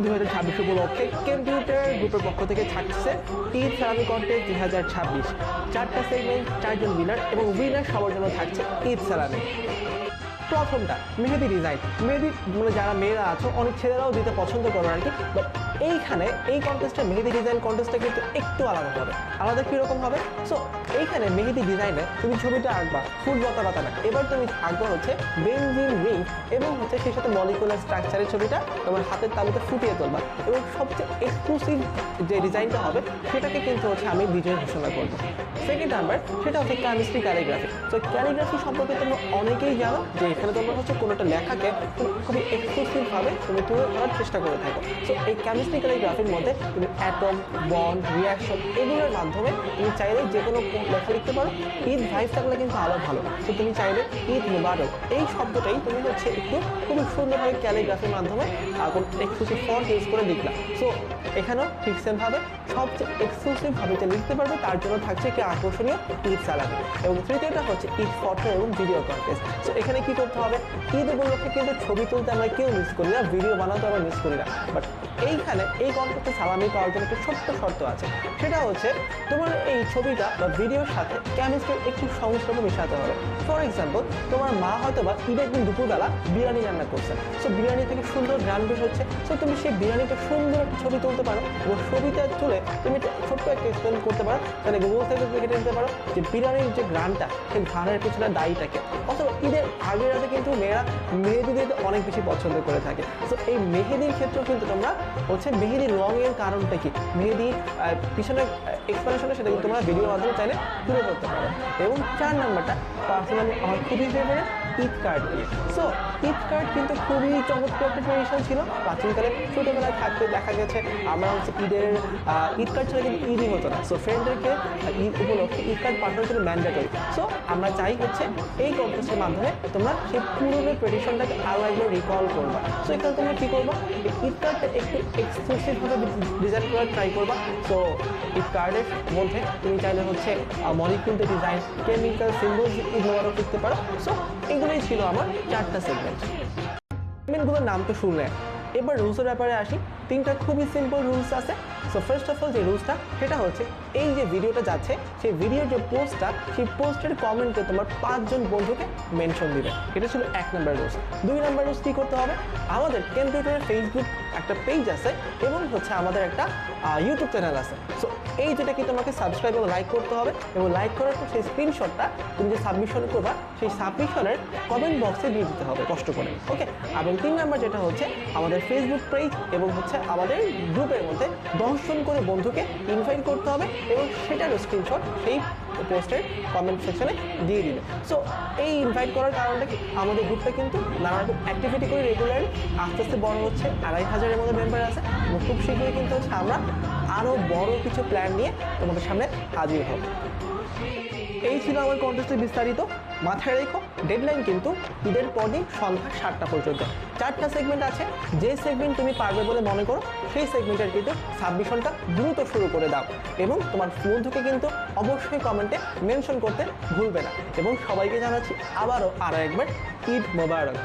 2026 উপলক্ষে কম্পিউটার গ্রুপের পক্ষ থেকে থাকছে ঈদ সালামি কন্টেস্ট 2026। 4টা সেগমেন্ট, 4জন উইনার এবং উইনার সবার জন্য থাকছে ঈদ সালামি। প্রথমটা মেহেদি ডিজাইন। মেহেদি মানে যারা মেয়েরা আছো, অনেক ছেলেরাও দিতে পছন্দ করো আর কি, বাট এইখানে এই কন্টেস্টে মেহেদি ডিজাইন কন্টেস্টটা কিন্তু একটু আলাদা হবে। আলাদা কীরকম হবে? সো এইখানে মেহেদি ডিজাইনে তুমি ছবিটা আঁকবা ফুল পাতা না, এবার তুমি আঁকবা হচ্ছে বেনজিন রিং এবং হচ্ছে সেই সাথে মলিকুলার স্ট্রাকচারের ছবিটা তোমার হাতের তালুতে ফুটিয়ে তুলবা, এবং সবচেয়ে এক্সক্লুসিভ যে ডিজাইনটা হবে সেটাকে কিন্তু হচ্ছে আমি বিজয় ঘোষণা করবো। সেকেন্ড নাম্বার সেটা হচ্ছে কেমিস্ট্রি ক্যালিগ্রাফি। তো ক্যালিগ্রাফি সম্পর্কে তোমরা অনেকেই জানো যে এখানে তোমরা হচ্ছে কোনো একটা লেখাকে খুবই এক্সক্লুসিভভাবে তুমি তুলে ধরার চেষ্টা করে থাকো। সো এই কেমিস্ট্রি ক্যালিগ্রাফির মধ্যে তুমি অ্যাটম, বন্ড, রিয়াকশন এগুলোর মাধ্যমে তুমি চাইলে যে কোনো লেখা লিখতে পারো। ঈদ ভাইব থাকলে কিন্তু আরও ভালো। তো তুমি চাইলে ঈদ মুবারক এই শব্দটাই তুমি হচ্ছে একটু খুবই সুন্দরভাবে ক্যালিগ্রাফির মাধ্যমে এক্সক্লুসিভ ফন্ট ইউজ করে লিখলা। সো এখানেও ঠিক সেমভাবে সবচেয়ে এক্সক্লুসিভভাবে যে লিখতে পারবে তার জন্য থাকছে একটি আকর্ষণীয় ঈদ সালামি। এবং তৃতীয়টা হচ্ছে ঈদ ফটো এবং ভিডিও কন্টেস্ট। সো এখানে কি করতে হবে? ঈদ উপলক্ষে কিন্তু ছবি তুলতে আমরা কেউ মিস করি না, ভিডিও বানাতে আমরা মিস করি না, বাট এইখানে এই কন্টেস্টে সালামি পাওয়ার জন্য একটা ছোট্ট শর্ত আছে। সেটা হচ্ছে তোমার এই ছবিটা বা ভিডিওর সাথে কেমিস্ট্রির একটু সংস্রব মেশাতে হবে। ফর এক্সাম্পল, তোমার মা হয়তো বা ঈদের একদিন দুপুরবেলা বিরিয়ানি রান্না করছে। সো বিরিয়ানি থেকে সুন্দর গ্রান বের হচ্ছে। সো তুমি সেই বিরিয়ানিটা সুন্দর একটা ছবি তুলতে পারো এবং ছবিটা তুলে তুমি ছোট্ট একটা এক্সপ্লেন করতে পারো। তাহলে গুগল থেকে কেটে নিতে পারো যে বিরিয়ানির যে গ্রানটা, সেই গ্রানের পিছনে দায়ীটাকে। অথবা ঈদের আগের রাতে কিন্তু মেয়েরা মেহেদি দিতে অনেক বেশি পছন্দ করে থাকে। সো এই মেহেদির ক্ষেত্রেও কিন্তু তোমরা হচ্ছে মেহেদির রঙের কারণটা কি, মেহেদির পিছনে এক্সপ্লেনেশনে সেটা কিন্তু তোমরা ভিডিওর মাধ্যমে চাইলে তুলে ধরতে পারো। এবং 4 নাম্বারটা পার্সোনালি আমার খুবই ফেভারিট, ঈদ কার্ড দিয়ে। সো ঈদ কার্ড কিন্তু খুবই চমৎকার একটা ট্রেডিশন ছিল প্রাচীনকালে। ছোটোবেলায় থাকতে দেখা গেছে আমরা হচ্ছে ঈদ কার্ড ছাড়া কিন্তু ঈদই হতো না। সো ফ্রেন্ডদেরকে ঈদ উপলক্ষে ঈদ কার্ড পাঠানো ছিল ম্যান্ডেটরি। সো আমরা চাই হচ্ছে এই কন্টেস্টের মাধ্যমে তোমরা সেই পুরনো ট্রেডিশনটাকে আরও একবার রিকল করবা। সো এখানে তোমরা কী করবা? ঈদ কার্ডটা একটু এক্সক্লুসিভভাবে ডিজাইন করার ট্রাই করবা। সো ঈদ কার্ডের মধ্যে তুমি চাইলে হচ্ছে molecule design, chemical symbols Eid Mubarak লিখতে পারো। সো এগুলোই ছিল আমার 4টা সেগমেন্টগুলোর নাম তো শুনলেন। এবার রুলসের ব্যাপারে আসি। 3টা খুবই সিম্পল রুলস আছে। সো ফার্স্ট অফ অল যে রুলসটা সেটা হচ্ছে এই যে ভিডিওটা যাচ্ছে সেই ভিডিওর যে পোস্টটা, সেই পোস্টের কমেন্টে তোমার 5 জন বন্ধুকে মেনশন দিবে। এটা ছিল 1 নম্বর রুলস। 2 নম্বর রুলস কী করতে হবে? আমাদের কম্পিউটারের ফেসবুক একটা পেজ আছে এবং হচ্ছে আমাদের একটা ইউটিউব চ্যানেল আছে। সো এই যেটাকে তোমাকে সাবস্ক্রাইব এবং লাইক করতে হবে, এবং লাইক করার পর সেই স্ক্রিনশটটা তুমি যে সাবমিশন করবা সেই সাবমিশনের কমেন্ট বক্সে দিয়ে দিতে হবে কষ্ট করে, ওকে? এবং 3 নম্বর যেটা হচ্ছে আমাদের ফেসবুক পেজ এবং হচ্ছে আমাদের গ্রুপের মধ্যে 10 জন করে বন্ধুকে ইনভাইট করতে হবে এবং সেটারও স্ক্রিনশট সেই পোস্টের কমেন্ট সেকশনে দিয়ে দিবে। সো এই ইনভাইট করার কারণটা কি, আমাদের গ্রুপটা কিন্তু নানা রকম অ্যাক্টিভিটি করে রেগুলারলি আস্তে আস্তে বড় হচ্ছে। 2500-এর মতো মেম্বার আছে এবং খুব শীঘ্রই কিন্তু হচ্ছে আমরা আরও বড় কিছু প্ল্যান নিয়ে তোমাদের সামনে হাজির হব। এই ছিল আমার কন্টেস্টের বিস্তারিত। মাথায় রেখো, ডেডলাইন কিন্তু ঈদের পরদিন সন্ধ্যা 7টা পর্যন্ত। 4টা সেগমেন্ট আছে। যে সেগমেন্ট তুমি পারবে বলে মনে করো সেই সেগমেন্টের কিন্তু সাবমিশনটা দ্রুত শুরু করে দাও, এবং তোমার বন্ধুকে কিন্তু অবশ্যই কমেন্টে মেনশন করতে ভুলবে না। এবং সবাইকে জানাচ্ছি আরও একবার ঈদ মোবারক।